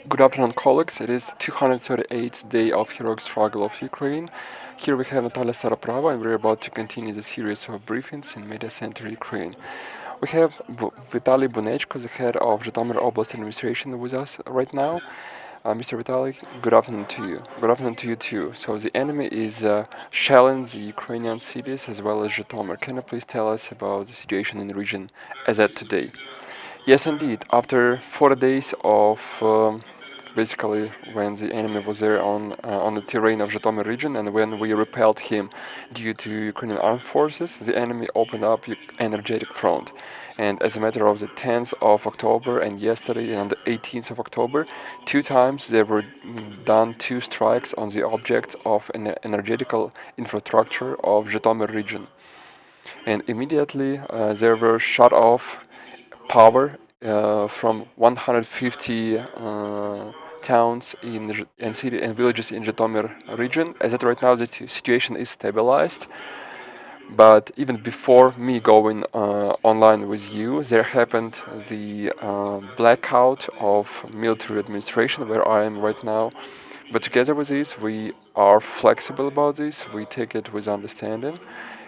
Good afternoon, colleagues. It is the 238th day of heroic struggle of Ukraine. Here we have Natalia and we're about to continue the series of briefings in Mediacentru Ukraine. We have Vitaliy Bunechko, the head of Zhytomyr Oblast administration, with us right now. Mr. Vitaliy, good afternoon to you. Good afternoon to you too. So the enemy is shelling the Ukrainian cities as well as Zhytomyr. Can you please tell us about the situation in the region as at today? Yes, indeed. After 40 days of basically when the enemy was there on the terrain of Zhytomyr region, and when we repelled him due to Ukrainian armed forces, the enemy opened up energetic front. And as a matter of the 10th of October and yesterday and the 18th of October, two times there were done two strikes on the objects of an energetical infrastructure of Zhytomyr region. And immediately there were shut off power from 150 towns and city and villages in Zhytomyr region. As at right now, the situation is stabilized. But even before me going online with you, there happened the blackout of military administration where I am right now. But together with this, we are flexible about this. We take it with understanding.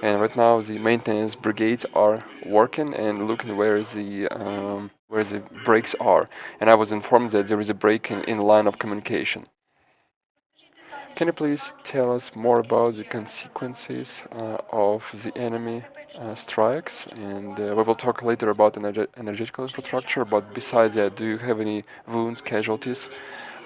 And right now, the maintenance brigades are working and looking where the breaks are. And I was informed that there is a break in line of communication. Can you please tell us more about the consequences of the enemy strikes? And we will talk later about energetical infrastructure. But besides that, do you have any wounds, casualties?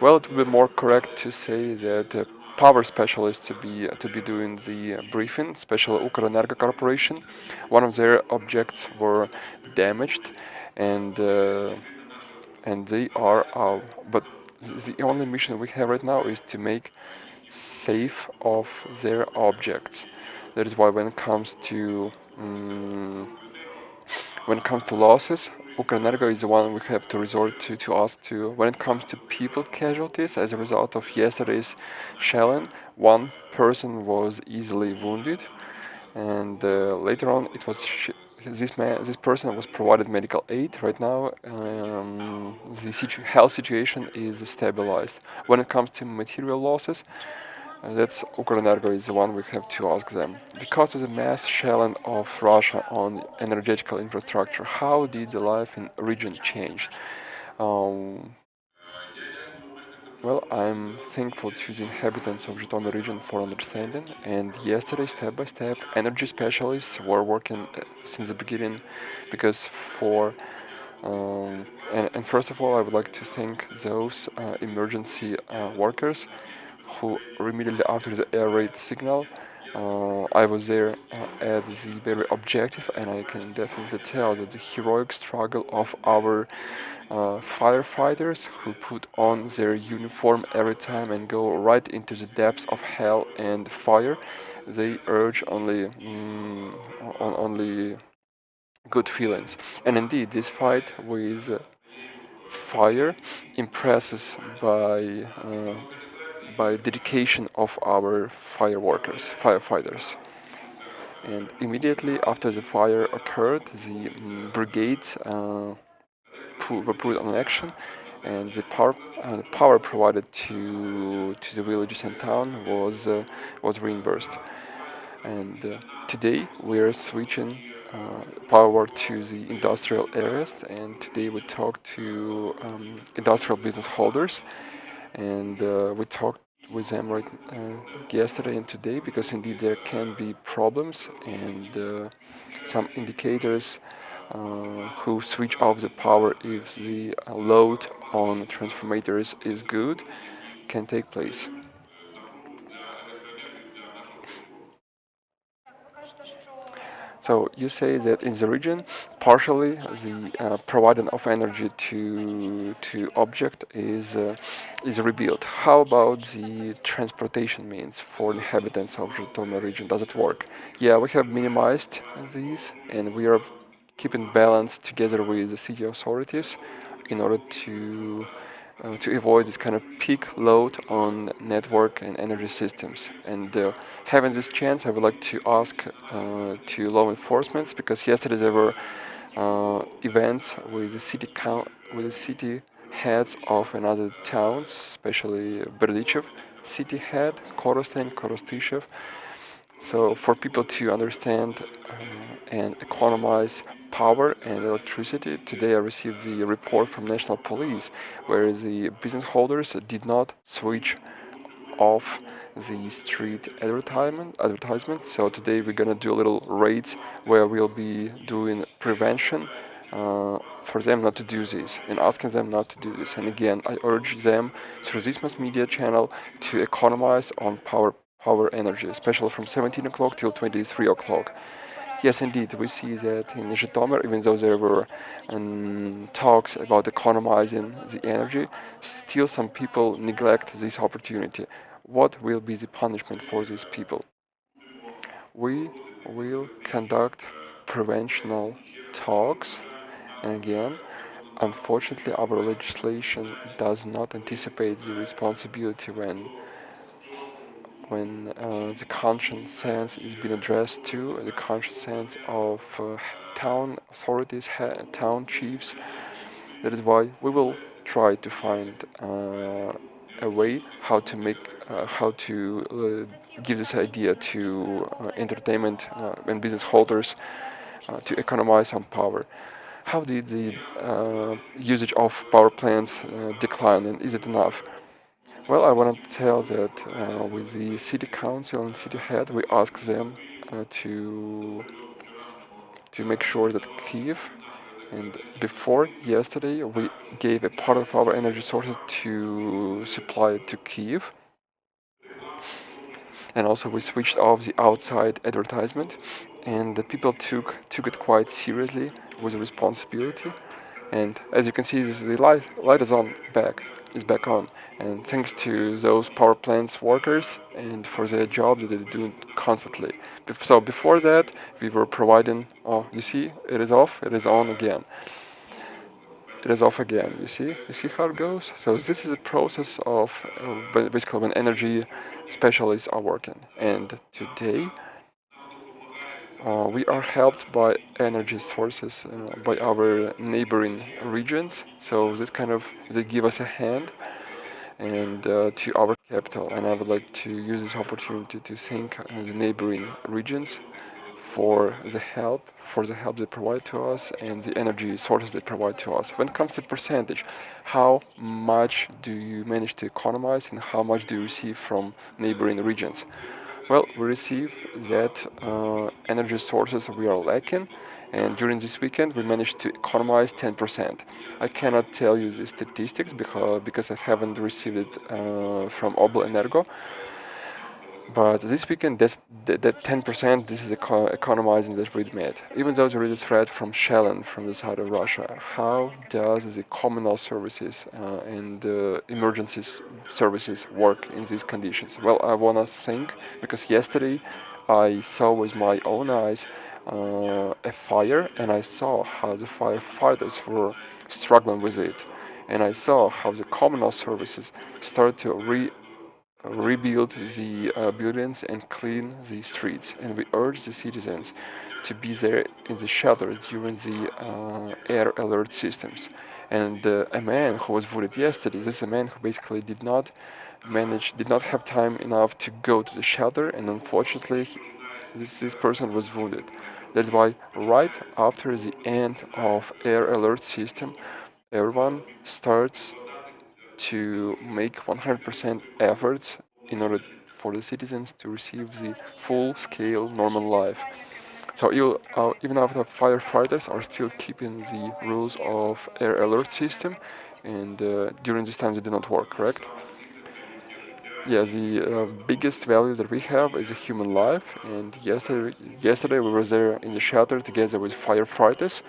Well, it would be more correct to say that power specialists to be doing the briefing, especially Ukrinform Corporation. One of their objects were damaged, and they are but the only mission we have right now is to make safe of their objects. That is why when it comes to losses, Ukrenergo is the one we have to resort to ask to. When it comes to people casualties as a result of yesterday's shelling, one person was easily wounded, and later on it was this person was provided medical aid. Right now, the health situation is stabilized. When it comes to material losses, that's Ukrenergo is the one we have to ask them. Because of the mass shelling of Russia on energetical infrastructure, how did the life in region change? Um, well, I'm thankful to the inhabitants of Zhytomyr region for understanding. And yesterday, step by step, energy specialists were working since the beginning, because for and first of all, I would like to thank those emergency workers who immediately after the air raid signal, I was there at the very objective, and I can definitely tell that the heroic struggle of our firefighters who put on their uniform every time and go right into the depths of hell and fire, they urge only good feelings. And indeed, this fight with fire impresses by dedication of our firefighters. And immediately after the fire occurred, the brigades were put on action, and the power provided to the villages and town was reimbursed. And today we are switching power to the industrial areas, and today we talk to industrial business holders, and we talked with them yesterday and today, because indeed there can be problems, and some indicators who switch off the power if the load on transformators is good can take place. So you say that in the region, partially the providing of energy to object is rebuilt. How about the transportation means for inhabitants of Zhytomyr region? Does it work? Yeah, we have minimized these, and we are keeping balance together with the city authorities in order to avoid this kind of peak load on network and energy systems. And having this chance, I would like to ask to law enforcement, because yesterday there were events with the city heads of another towns, especially Berdichev city head, Korostin, Korostyshev. So for people to understand and economize power and electricity, today I received the report from National Police where the business holders did not switch off the street advertisement. So today we're gonna do a little raids where we'll be doing prevention for them not to do this and asking them not to do this. And again, I urge them through this mass media channel to economize on power energy, especially from 17 o'clock till 23 o'clock. Yes, indeed, we see that in Zhytomyr, even though there were talks about economizing the energy, still some people neglect this opportunity. What will be the punishment for these people? We will conduct preventional talks, and again, unfortunately, our legislation does not anticipate the responsibility when the conscience sense is being addressed to the conscience sense of town authorities, town chiefs. That is why we will try to find a way how to give this idea to entertainment and business holders to economize on power. How did the usage of power plants decline, and is it enough? Well, I want to tell that with the city council and city head, we asked them to make sure that Kyiv, and before yesterday, we gave a part of our energy sources to supply it to Kyiv, and also we switched off the outside advertisement, and the people took it quite seriously with responsibility. And as you can see, the light is back on, and thanks to those power plants workers and for their job that they do constantly. So before that, we were providing. Oh, you see, it is off. It is on again. It is off again. You see how it goes. So this is a process of basically when energy specialists are working. And today we are helped by energy sources by our neighboring regions. So this kind of they give us a hand and to our capital. And I would like to use this opportunity to thank the neighboring regions for the help they provide to us and the energy sources they provide to us. When it comes to percentage, how much do you manage to economize and how much do you receive from neighboring regions? Well, we receive that energy sources we are lacking, and during this weekend we managed to economize 10%. I cannot tell you the statistics because I haven't received it from Oblenergo, but this weekend that 10% this is economizing that we made. Even though there is a threat from Shelling from the side of Russia, how does the communal services and emergency services work in these conditions? Well, I want to think because yesterday I saw with my own eyes a fire, and I saw how the firefighters were struggling with it, and I saw how the communal services started to rebuild the buildings and clean the streets. And we urge the citizens to be there in the shelter during the air alert systems. And a man who was voted yesterday, this is a man who basically did not have time enough to go to the shelter, and unfortunately, this person was wounded. That's why right after the end of air alert system, everyone starts to make 100% efforts in order for the citizens to receive the full-scale normal life. So even after firefighters are still keeping the rules of air alert system, and during this time they do not work, correct? Yeah, the biggest value that we have is a human life. And yesterday we were there in the shelter together with firefighters,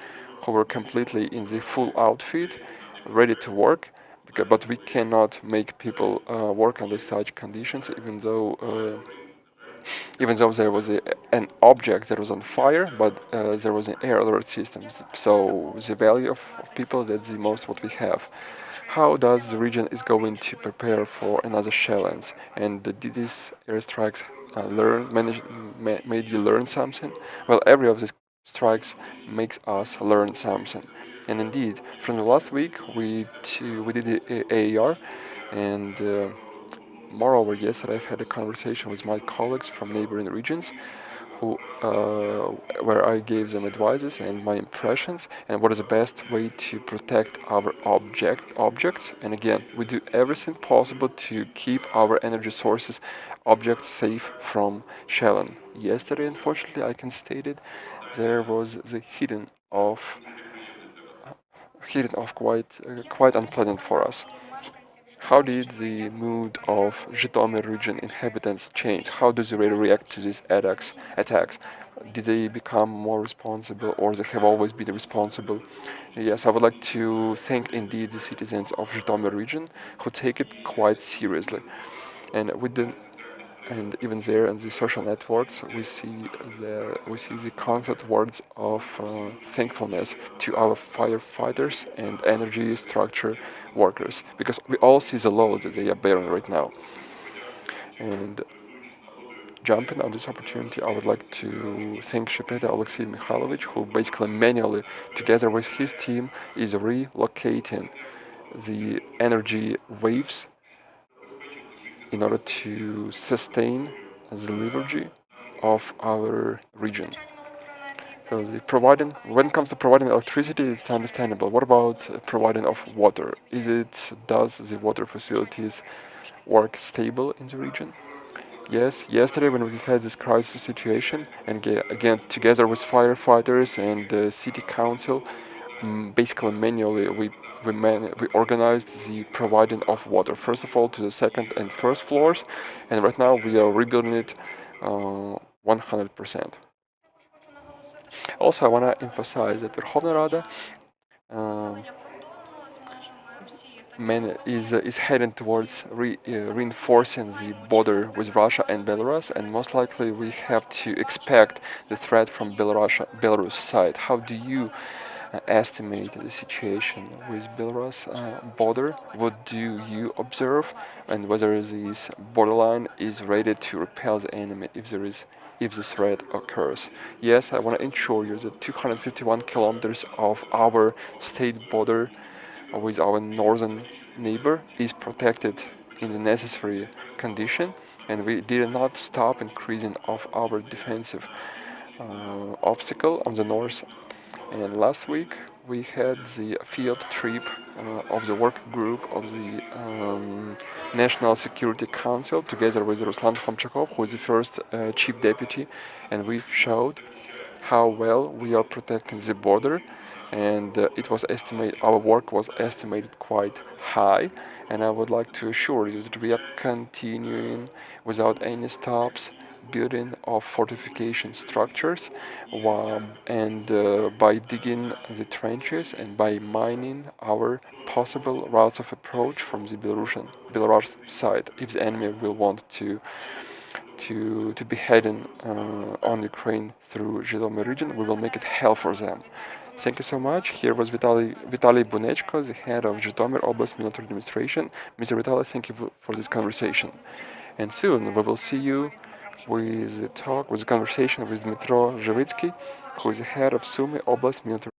who were completely in the full outfit, ready to work. But we cannot make people work under such conditions, even though there was an object that was on fire, but there was an air alert system. So the value of people, that's the most what we have. How does the region is going to prepare for another challenge? And did these airstrikes made you learn something? Well, every of these strikes makes us learn something. And indeed, from the last week, we did the AAR, and moreover, yesterday I had a conversation with my colleagues from neighboring regions, who where I gave them advices and my impressions and what is the best way to protect our objects. And again, we do everything possible to keep our energy sources, objects safe from shelling. Yesterday, unfortunately, I can state it, there was the hitting off quite unpleasant for us. How did the mood of Zhytomyr region inhabitants change? How do they react to these attacks? Did they become more responsible, or they have always been responsible? Yes, I would like to thank indeed the citizens of Zhytomyr region who take it quite seriously. And with the and even there in the social networks we see the constant words of thankfulness to our firefighters and energy structure workers, because we all see the load that they are bearing right now. And jumping on this opportunity, I would like to thank Shepeta Alexei Mikhailovich, who basically manually, together with his team, is relocating the energy waves in order to sustain the liturgy of our region. So when it comes to providing electricity, it's understandable. What about providing of water? Does the water facilities work stable in the region? Yes, yesterday when we had this crisis situation, and again together with firefighters and the city council, basically manually we organized the providing of water first of all to the second and first floors, and right now we are rebuilding it 100%. Also, I want to emphasize that Verkhovna Rada um, is heading towards reinforcing the border with Russia and Belarus, and most likely we have to expect the threat from Belarus side. How do you estimate the situation with Belarus border? What do you observe, and whether this borderline is ready to repel the enemy if the threat occurs? Yes, I want to ensure you that 251 kilometers of our state border with our northern neighbor is protected in the necessary condition, and we did not stop increasing of our defensive obstacle on the north. And last week we had the field trip of the work group of the National Security Council together with Ruslan Khomchakov, who is the first chief deputy, and we showed how well we are protecting the border. And our work was estimated quite high, and I would like to assure you that we are continuing without any stops building of fortification structures, and by digging the trenches and by mining our possible routes of approach from the Belarus side, if the enemy will want to be heading on Ukraine through Zhytomyr region, we will make it hell for them. Thank you so much. Here was Vitaliy Bunechko, the head of Zhytomyr Oblast military administration. Mr. Vitaliy, thank you for this conversation. And soon we will see you with a conversation with Dmitro Zhivitsky, who is the head of Sumy Oblast military